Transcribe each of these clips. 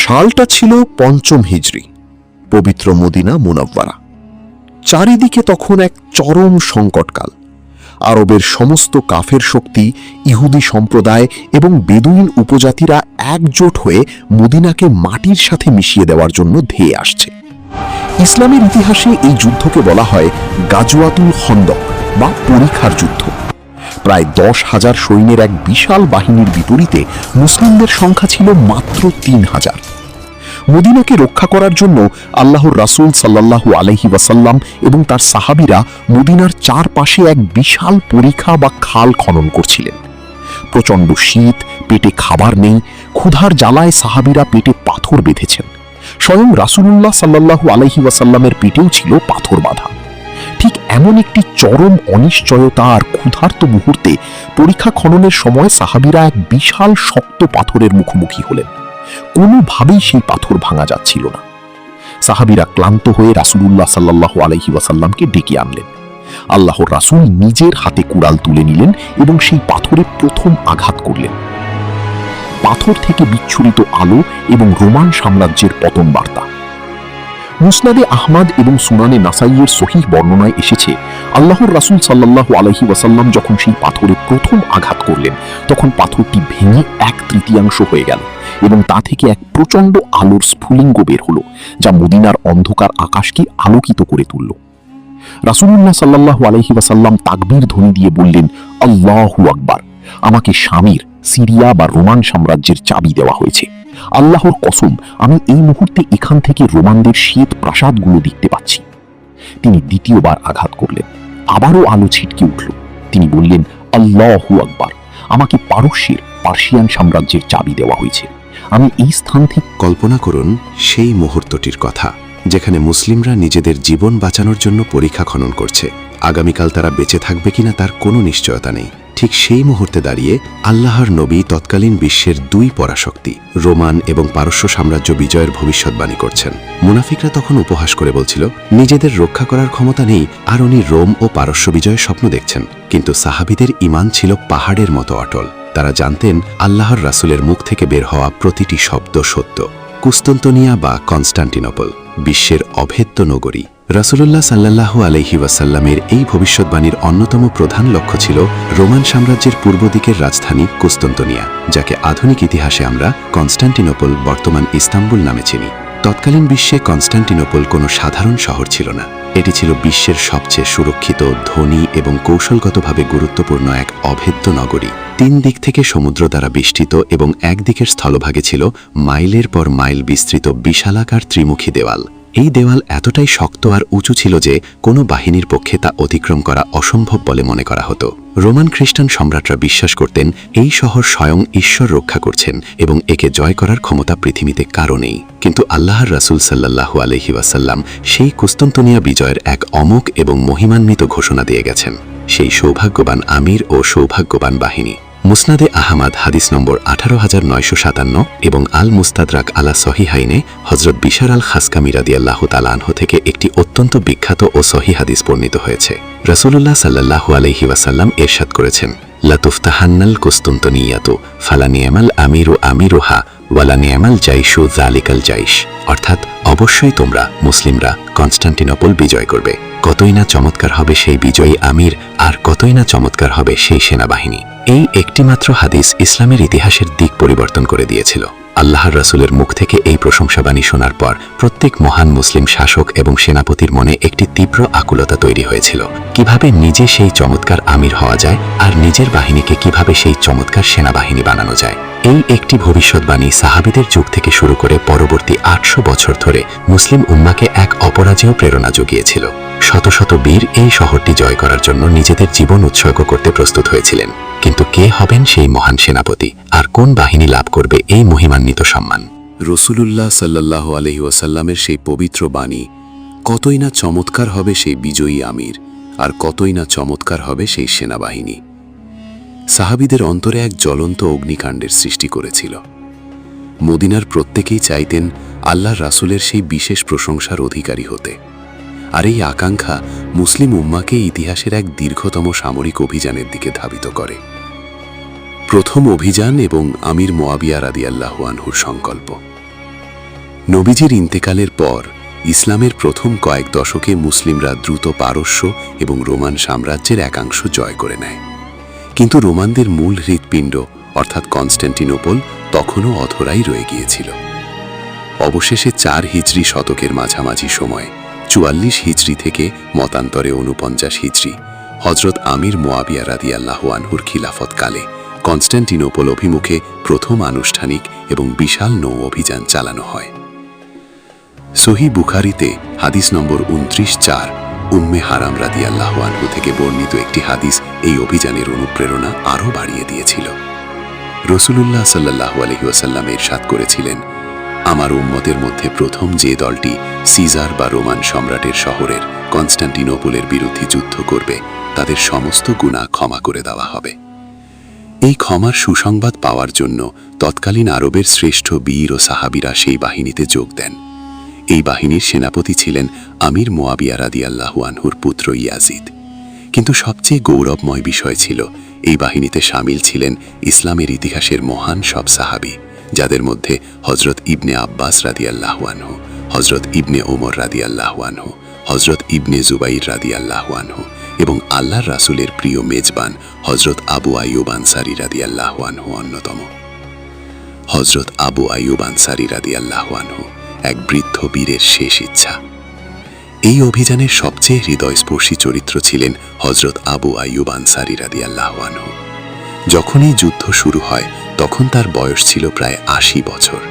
সালটা ছিল ৫ম হিজরি, পবিত্র মদিনা মুনাওয়ারা। চারিদিকে তখন এক চরম সংকটকাল। আরবের সমস্ত কাফের শক্তি, ইহুদি সম্প্রদায় এবং বেদুইন উপজাতিরা একজোট হয়ে মদিনাকে মাটির সাথে মিশিয়ে দেওয়ার জন্য ধেয়ে আসছে। ইসলামের ইতিহাসে এই যুদ্ধকে বলা হয় গাজওয়াতুল খন্দক বা পরিখার যুদ্ধ। প্রায় ১০,০০০ সৈন্যের এক বিশাল বাহিনীর বিপরীতে মুসলিমদের সংখ্যা ছিল মাত্র ৩,০০০। মদিনাকে রক্ষা করার জন্য আল্লাহর রাসূল সাল্লাল্লাহু আলাইহি ওয়াসাল্লাম এবং তার সাহাবীরা মদিনার চারপাশে এক বিশাল পরিখা বা খাল খনন করছিলেন। প্রচণ্ড শীত, পেটে খাবার নেই, ক্ষুধার জ্বালায় সাহাবীরা পেটে পাথর বেঁধেছেন। স্বয়ং রাসূলুল্লাহ সাল্লাল্লাহু আলাইহি ওয়াসাল্লামের পেটেও ছিল পাথর বাঁধা। ঠিক এমন একটি চরম অনিশ্চয়তা আর ক্ষুধার্ত মুহূর্তে পরিখা খননের সময় সাহাবীরা এক বিশাল শক্ত পাথরের মুখোমুখি হলেন। কোনোভাবেই সেই পাথর ভাঙা যাচ্ছিল না। সাহাবীরা ক্লান্ত হয়ে রাসূলুল্লাহ সাল্লাল্লাহু আলাইহি ওয়াসাল্লামকে ডেকে আনলেন। আল্লাহর রাসূল নিজের হাতে কুড়াল তুলে নিলেন এবং সেই পাথরে প্রথম আঘাত করলেন। পাথর থেকে বিচ্ছুরিত আলো এবং রোমান সাম্রাজ্যের পতন বার্তা। মুসনাদে আহমদ এবং সুনানে নাসাইয়ের সহিহ বর্ণনায় এসেছে, আল্লাহর রাসূল সাল্লাল্লাহু আলাইহি ওয়াসাল্লাম যখন সেই পাথরে প্রথম আঘাত করলেন, তখন পাথরটি ভেঙে ১/৩ হয়ে গেল এবং তা থেকে এক প্রচণ্ড আলোর স্ফুলিঙ্গ বের হলো, যা মদিনার অন্ধকার আকাশকে আলোকিত করে তুলল। রাসূলুল্লাহ সাল্লাল্লাহু আলাইহি ওয়াসাল্লাম তাকবীর ধ্বনি দিয়ে বললেন, আল্লাহু আকবার, আমাকে শামির, সিরিয়া বা রোমান সাম্রাজ্যের চাবি দেওয়া হয়েছে। আল্লাহর কসম, আমি এই মুহূর্তে এখান থেকে রোমানদের শ্বেত প্রাসাদগুলো দেখতে পাচ্ছি। তিনি দ্বিতীয়বার আঘাত করলেন। আবারও আলো ছিটকে উঠল। তিনি বললেন, আল্লাহু আকবার, আমাকে পার্সিয়ান সাম্রাজ্যের চাবি দেওয়া হয়েছে। আমি এই স্থান থেকে কল্পনা করুন সেই মুহূর্তটির কথা, যেখানে মুসলিমরা নিজেদের জীবন বাঁচানোর জন্য পরিখা খনন করছে। আগামীকাল তারা বেঁচে থাকবে কিনা তার কোনো নিশ্চয়তা নেই। ঠিক সেই মুহূর্তে দাঁড়িয়ে আল্লাহর নবী তৎকালীন বিশ্বের ২ পরাশক্তি রোমান এবং পারস্য সাম্রাজ্য বিজয়ের ভবিষ্যৎবাণী করছেন। মুনাফিকরা তখন উপহাস করে বলছিল, নিজেদের রক্ষা করার ক্ষমতা নেই, আর উনি রোম ও পারস্য বিজয়ের স্বপ্ন দেখছেন। কিন্তু সাহাবীদের ঈমান ছিল পাহাড়ের মতো অটল। তারা জানতেন আল্লাহর রাসূলের মুখ থেকে বের হওয়া প্রতিটি শব্দ সত্য। কুস্তন্তনিয়া বা কনস্টান্টিনোপল, বিশ্বের অভেদ্য নগরী। রাসূলুল্লাহ সাল্লাল্লাহু আলাইহি ওয়াসাল্লামের এই ভবিষ্যৎবাণীর অন্যতম প্রধান লক্ষ্য ছিল রোমান সাম্রাজ্যের পূর্ব দিকের রাজধানী কুস্তন্তনিয়া, যাকে আধুনিক ইতিহাসে আমরা কনস্টান্টিনোপল, বর্তমান ইস্তাম্বুল নামে চিনি। তৎকালীন বিশ্বে কনস্টান্টিনোপল কোনো সাধারণ শহর ছিল না। এটি ছিল বিশ্বের সবচেয়ে সুরক্ষিত, ধনী এবং কৌশলগতভাবে গুরুত্বপূর্ণ এক অভেদ্য নগরী। ৩ দিক থেকে সমুদ্র দ্বারা বেষ্টিত এবং একদিকের স্থলভাগে ছিল মাইলের পর মাইল বিস্তৃত বিশালাকার ত্রিমুখী দেওয়াল। এই দেওয়াল এতটাই শক্ত আর উঁচু ছিল যে কোনো বাহিনীর পক্ষে তা অতিক্রম করা অসম্ভব বলে মনে করা হতো। রোমান খ্রিস্টান সম্রাটরা বিশ্বাস করতেন এই শহর স্বয়ং ঈশ্বর রক্ষা করছেন এবং একে জয় করার ক্ষমতা পৃথিবীতে কারও নেই। কিন্তু আল্লাহর রাসূল সাল্লাল্লাহু আলাইহি ওয়াসাল্লাম সেই কুস্তন্তনিয়া বিজয়ের এক অমোঘ এবং মহিমান্বিত ঘোষণা দিয়ে গেছেন। সেই সৌভাগ্যবান আমির ও সৌভাগ্যবান বাহিনী। মুসনাদে আহমদ হাদিস নম্বর ১৮,৯৫৭ এবং আল মুস্তাদরাক আলা সহিহাইনে হযরত বিশার আল খাসকামি রাদিয়াল্লাহু তাআলা আনহু থেকে একটি অত্যন্ত বিখ্যাত ও সহিহ হাদিস বর্ণিত হয়েছে। রাসূলুল্লাহ সাল্লাল্লাহু আলাইহি ওয়াসাল্লাম ইরশাদ করেছেন, লাতুফতাহান্নাল কুস্তন্তনিয়াতু ফালা নি'মাল আমিরু আমিরুহা ওয়ালা নি'মাল জাইশু যালিকাল জাইশ। অর্থাৎ অবশ্যই তোমরা মুসলিমরা কনস্টান্টিনোপল বিজয় করবে। কতই না চমৎকার হবে সেই বিজয়ী আমির, আর কতই না চমৎকার হবে সেই সেনাবাহিনী। এই একটিমাত্র হাদিস ইসলামের ইতিহাসের দিক পরিবর্তন করে দিয়েছিল। আল্লাহর রাসূলের মুখ থেকে এই প্রশংসাবাণী শোনার পর প্রত্যেক মহান মুসলিম শাসক এবং সেনাপতির মনে একটি তীব্র আকুলতা তৈরি হয়েছিল। কিভাবে নিজে সেই চমৎকার আমির হওয়া যায় আর নিজের বাহিনীকে কিভাবে সেই চমৎকার সেনাবাহিনী বানানো যায়। এই একটি ভবিষ্যৎবাণী সাহাবীদের যুগ থেকে শুরু করে পরবর্তী ৮০০ বছর ধরে মুসলিম উম্মাকে এক অপরাজেয় প্রেরণা জুগিয়েছিল। শত শত বীর এই শহরটি জয় করার জন্য নিজেদের জীবন উৎসর্গ করতে প্রস্তুত হয়েছিলেন। কিন্তু কে হবেন সেই মহান সেনাপতি, আর কোন বাহিনী লাভ করবে এই মহিমান্বিত সম্মান? রাসূলুল্লাহ সাল্লাল্লাহু আলাইহি ওয়াসাল্লামের সেই পবিত্র বাণী, কতই না চমৎকার হবে সেই বিজয়ী আমির, আর কতই না চমৎকার হবে সেই সেনাবাহিনী। সাহাবীদের অন্তরে এক জ্বলন্ত অগ্নিকাণ্ডের সৃষ্টি করেছিল। মদিনার প্রত্যেকেই চাইতেন আল্লাহর রাসূলের সেই বিশেষ প্রশংসার অধিকারী হতে। আর এই আকাঙ্ক্ষা মুসলিম উম্মাকে ইতিহাসের এক দীর্ঘতম সামরিক অভিযানের দিকে ধাবিত করে। প্রথম অভিযান এবং আমির মুআবিয়া রাদিয়াল্লাহু আনহুর সংকল্প। নবীজির ইন্তেকালের পর ইসলামের প্রথম কয়েক দশকে মুসলিমরা দ্রুত পারস্য এবং রোমান সাম্রাজ্যের একাংশ জয় করে নেয়। কিন্তু রোমানদের মূল হৃৎপিণ্ড অর্থাৎ কনস্ট্যান্টিনোপল তখনও অধরাই রয়ে গিয়েছিল। অবশেষে 4 হিজরি শতকের মাঝামাঝি সময়ে 44 হিজরি থেকে মতান্তরে 49 হিজরি হজরত আমির মুয়াবিয়া রাদিয়াল্লাহু আনহুর খিলাফতকালে কনস্ট্যান্টিনোপল অভিমুখে প্রথম আনুষ্ঠানিক এবং বিশাল নৌ অভিযান চালানো হয়। সহিহ বুখারীতে হাদিস নম্বর 29-4 উম্মে হারাম রাদিয়াল্লাহু আনহু থেকে বর্ণিত একটি হাদিস এই অভিযানের অনুপ্রেরণা আরও বাড়িয়ে দিয়েছিল। রাসূলুল্লাহ সাল্লাল্লাহু আলাইহি ওয়াসাল্লাম ইরশাদ করেছিলেন, আমার উম্মতের মধ্যে প্রথম যে দলটি সিজার বা রোমান সম্রাটের শহরের কনস্ট্যান্টিনোপলের বিরুদ্ধে যুদ্ধ করবে তাদের সমস্ত গুনাহ ক্ষমা করে দেওয়া হবে। এই ক্ষমার সুসংবাদ পাওয়ার জন্য তৎকালীন আরবের শ্রেষ্ঠ বীর ও সাহাবীরা সেই বাহিনীতে যোগ দেন। এই বাহিনীর সেনাপতি ছিলেন আমির মুয়াবিয়া রাদিয়াল্লাহু আনহুর পুত্র ইয়াজিদ। কিন্তু সবচেয়ে গৌরবময় বিষয় ছিল এই বাহিনীতে শামিল ছিলেন ইসলামের ইতিহাসের মহান সব সাহাবী, যাদের মধ্যে হজরত ইবনে আব্বাস রাদিয়াল্লাহু আনহু, হজরত ইবনে ওমর রাদিয়াল্লাহু আনহু, হজরত ইবনে জুবাইর রাদিয়াল্লাহু আনহু এবং আল্লাহর রাসূলের প্রিয় মেজবান হজরত আবু আইয়ুব আনসারী রাদিয়াল্লাহু আনহু অন্যতম। হজরত আবু আইয়ুব আনসারী রাদিয়াল্লাহু আনহু এক বৃদ্ধ বীরের শেষ ইচ্ছা। এই অভিযানের সবচেয়ে হৃদয়স্পর্শী চরিত্র ছিলেন হজরত আবু আইয়ুব আনসারী রাদিয়াল্লাহু আনহু। যখন এই যুদ্ধ শুরু হয় তখন তার বয়স ছিল প্রায় 80 বছর।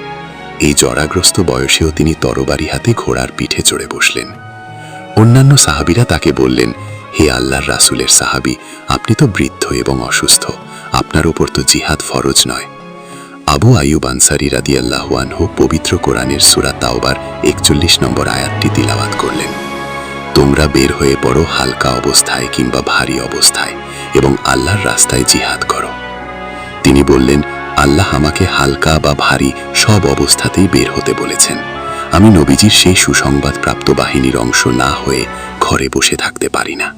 এই জরাগ্রস্ত বয়সেও তিনি তরবারি হাতে ঘোড়ার পিঠে চড়ে বসলেন। অন্যান্য সাহাবীরা তাকে বললেন, হে আল্লাহর রাসূলের সাহাবী, আপনি তো বৃদ্ধ এবং অসুস্থ, আপনার ওপর তো জিহাদ ফরজ নয়। আবু আইয়ুব আনসারী রাদিয়াল্লাহু আনহু পবিত্র কোরআনের সূরা তাওবার 41 নম্বর আয়াতটি তিলাওয়াত করলেন, তোমরা বের হয়ে পড়ো হালকা অবস্থায় কিংবা ভারী অবস্থায় এবং আল্লাহর রাস্তায় জিহাদ করো। তিনি বললেন, আল্লাহ আমাকে হালকা বা ভারী সব অবস্থাতেই বের হতে বলেছেন। আমি নবীজির সেই সুসংবাদ প্রাপ্ত বাহিনীর অংশ না হয়ে ঘরে বসে থাকতে পারি না।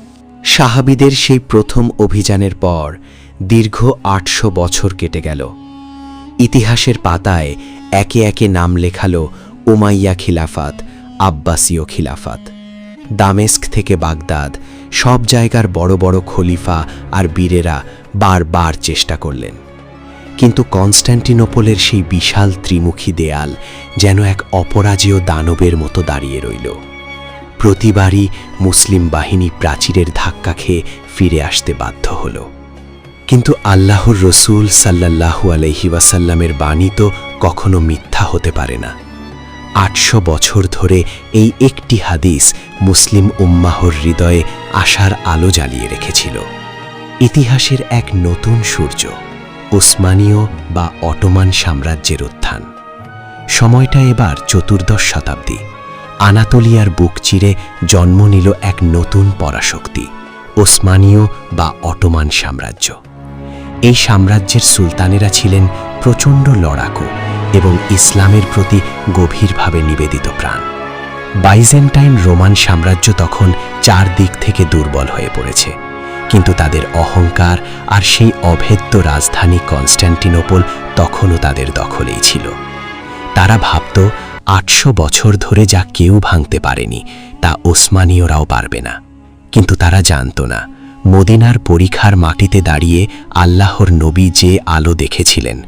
সাহাবীদের সেই প্রথম অভিযানের পর দীর্ঘ 800 বছর কেটে গেল। ইতিহাসের পাতায় একে একে নাম লেখালো উমাইয়া খিলাফত, আব্বাসীয় খিলাফত। দামেস্ক থেকে বাগদাদ, সব জায়গার বড় বড় খলিফা আর বীরেরা বারবার চেষ্টা করলেন, কিন্তু কনস্ট্যান্টিনোপলের সেই বিশাল ত্রিমুখী দেয়াল যেন এক অপরাজেয় দানবের মতো দাঁড়িয়ে রইল। প্রতিবারই মুসলিম বাহিনী প্রাচীরের ধাক্কা খেয়ে ফিরে আসতে বাধ্য হল। কিন্তু আল্লাহর রসূল সাল্লাল্লাহু আলাইহি ওয়াসাল্লামের বাণী তো কখনো মিথ্যা হতে পারে না। 800 বছর ধরে এই একটি হাদিস মুসলিম উম্মাহর হৃদয়ে আশার আলো জ্বালিয়ে রেখেছিল। ইতিহাসের এক নতুন সূর্য, ওসমানীয় বা অটোমান সাম্রাজ্যের উত্থান। সময়টা এবার 14 শতাব্দী। আনাতোলিয়ার বুক চিরে জন্ম নিল এক নতুন পরাশক্তি, ওসমানীয় বা অটোমান সাম্রাজ্য। এই সাম্রাজ্যের সুলতানেরা ছিলেন প্রচণ্ড লড়াকু এবং ইসলামের প্রতি গভীরভাবে নিবেদিত প্রাণ। বাইজেন্টাইন রোমান সাম্রাজ্য তখন 4 দিক থেকে দুর্বল হয়ে পড়েছে, কিন্তু তাদের অহংকার আর সেই অভেদ্য রাজধানী কনস্ট্যান্টিনোপল তখনও তাদের দখলেই ছিল। তারা ভাবত 800 বছর ধরে যা কেউ ভাঙতে পারেনি তা ওসমানীয়রাও পারবে না। কিন্তু তারা জানত না, মদিনার পরিখার মাটিতে দাঁড়িয়ে আল্লাহর নবী যে আলো দেখেছিলেন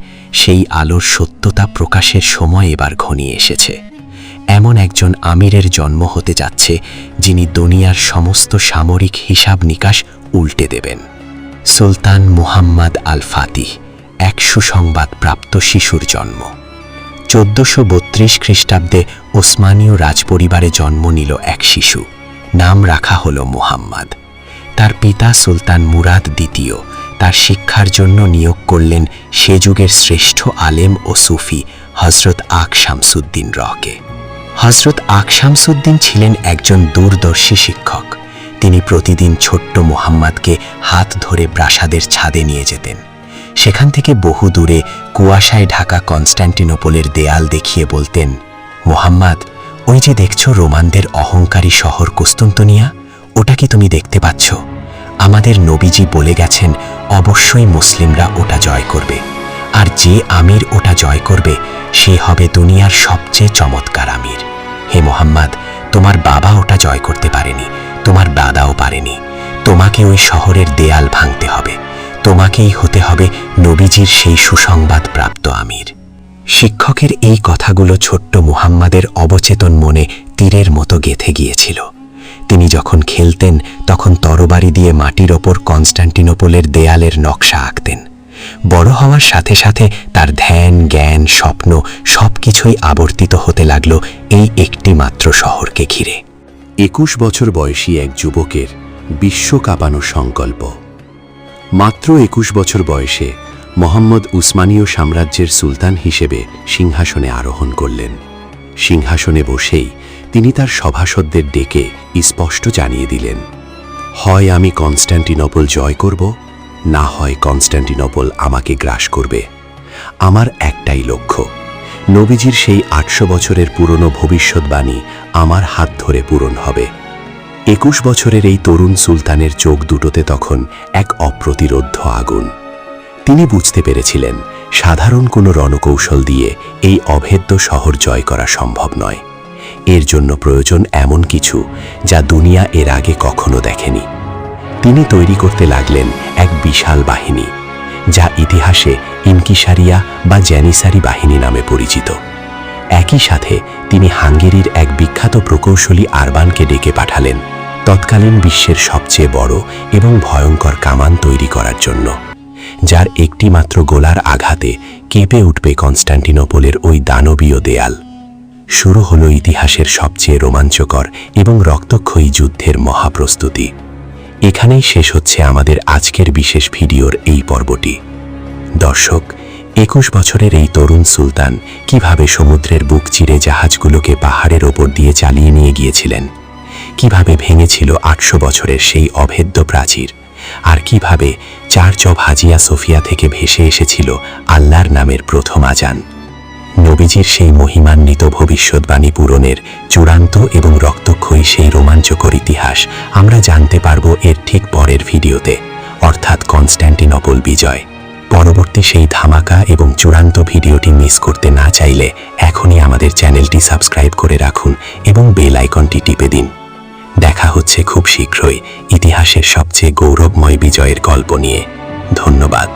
সেই আলোর সত্যতা প্রকাশের সময় এবার ঘনিয়ে এসেছে। এমন একজন আমিরের জন্ম হতে যাচ্ছে যিনি দুনিয়ার সমস্ত সামরিক হিসাব নিকাশ উল্টে দেবেন। সুলতান মুহাম্মদ আল ফাতিহ, এক সুসংবাদ প্রাপ্ত শিশুর জন্ম। 1432 খ্রিস্টাব্দে ওসমানীয় রাজপরিবারে জন্ম নিল এক শিশু, নাম রাখা হল মুহাম্মদ। তার পিতা সুলতান মুরাদ দ্বিতীয় তার শিক্ষার জন্য নিয়োগ করলেন সে যুগের শ্রেষ্ঠ আলেম ও সুফি হজরত আক শামসুদ্দিন রকে। হজরত আক শামসুদ্দিন ছিলেন একজন দূরদর্শী শিক্ষক। তিনি প্রতিদিন ছোট্ট মুহাম্মদকে হাত ধরে প্রাসাদের ছাদে নিয়ে যেতেন। সেখান থেকে বহু দূরে কুয়াশায় ঢাকা কনস্ট্যান্টিনোপলের দেয়াল দেখিয়ে বলতেন, মুহাম্মদ, ওই যে দেখছো রোমানদের অহংকারী শহর কুস্তুন্তনিয়া, ওটা কি তুমি দেখতে পাচ্ছ? আমাদের নবীজি বলে গেছেন অবশ্যই মুসলিমরা ওটা জয় করবে। আর যে আমির ওটা জয় করবে সে হবে দুনিয়ার সবচেয়ে চমৎকার আমির। হে মোহাম্মদ, তোমার বাবা ওটা জয় করতে পারেনি, তোমার দাদাও পারেনি। তোমাকে ওই শহরের দেয়াল ভাঙতে হবে, তোমাকেই হতে হবে নবীজির সেই সুসংবাদ প্রাপ্ত আমির। শিক্ষকের এই কথাগুলো ছোট্ট মুহাম্মাদের অবচেতন মনে তীরের মতো গেঁথে গিয়েছিল। তিনি যখন খেলতেন তখন তরবারি দিয়ে মাটির ওপর কনস্টান্টিনোপলের দেয়ালের নকশা আঁকতেন। বড় হওয়ার সাথে সাথে তার ধ্যান, জ্ঞান, স্বপ্ন সবকিছুই আবর্তিত হতে লাগল এই একটি মাত্র শহরকে ঘিরে। 21 বছর বয়সী এক যুবকের বিশ্ব কাঁপানো সংকল্প। মাত্র 21 বছর বয়সে মোহাম্মদ উসমানীয় সাম্রাজ্যের সুলতান হিসেবে সিংহাসনে আরোহণ করলেন। সিংহাসনে বসেই তিনি তার সভাসদদের ডেকে স্পষ্ট জানিয়ে দিলেন, হয় আমি কনস্টান্টিনোপল জয় করব, না হয় কনস্টান্টিনোপল আমাকে গ্রাস করবে। আমার একটাই লক্ষ্য, নবীজির সেই 800 বছরের পুরনো ভবিষ্যৎবাণী আমার হাত ধরে পূরণ হবে। 21 বছরের এই তরুণ সুলতানের চোখ দুটোতে তখন এক অপ্রতিরোধ্য আগুন। তিনি বুঝতে পেরেছিলেন সাধারণ কোনো রণকৌশল দিয়ে এই অভেদ্য শহর জয় করা সম্ভব নয়। এর জন্য প্রয়োজন এমন কিছু যা দুনিয়া এর আগে কখনো দেখেনি। তিনি তৈরি করতে লাগলেন এক বিশাল বাহিনী, যা ইতিহাসে ইনকিসারিয়া বা জ্যানিসারি বাহিনী নামে পরিচিত। একই সাথে তিনি হাঙ্গেরির এক বিখ্যাত প্রকৌশলী আরবানকে ডেকে পাঠালেন তৎকালীন বিশ্বের সবচেয়ে বড় এবং ভয়ঙ্কর কামান তৈরি করার জন্য, যার একটি মাত্র গোলার আঘাতে কেঁপে উঠবে কনস্টান্টিনোপলের ওই দানবীয় দেয়াল। শুরু হলো ইতিহাসের সবচেয়ে রোমাঞ্চকর এবং রক্তক্ষয়ী যুদ্ধের মহাপ্রস্তুতি। এখানেই শেষ হচ্ছে আমাদের আজকের বিশেষ ভিডিওর এই পর্বটি। দর্শক, 21 বছরের এই তরুণ সুলতান কিভাবে সমুদ্রের বুক চিরে জাহাজগুলোকে পাহাড়ের ওপর দিয়ে চালিয়ে নিয়ে গিয়েছিলেন, কিভাবে ভেঙেছিল 800 বছরের সেই অভেদ্য প্রাচীর, আর কিভাবে চার্চ অব হাজিয়া সোফিয়া থেকে ভেসে এসেছিল আল্লাহর নামের প্রথম আজান। নবীজির সেই মহিমান্বিত ভবিষ্যৎবাণী পূরণের চূড়ান্ত এবং রক্তক্ষয়ী সেই রোমাঞ্চকর ইতিহাস আমরা জানতে পারব এর ঠিক পরের ভিডিওতে, অর্থাৎ কনস্টান্টিনোপল বিজয়। পরবর্তী সেই ধামাকা এবং চূড়ান্ত ভিডিওটি মিস করতে না চাইলে এখনই আমাদের চ্যানেলটি সাবস্ক্রাইব করে রাখুন এবং বেল আইকনটি টিপে দিন। দেখা হচ্ছে খুব শীঘ্রই ইতিহাসের সবচেয়ে গৌরবময় বিজয়ের গল্প নিয়ে। ধন্যবাদ।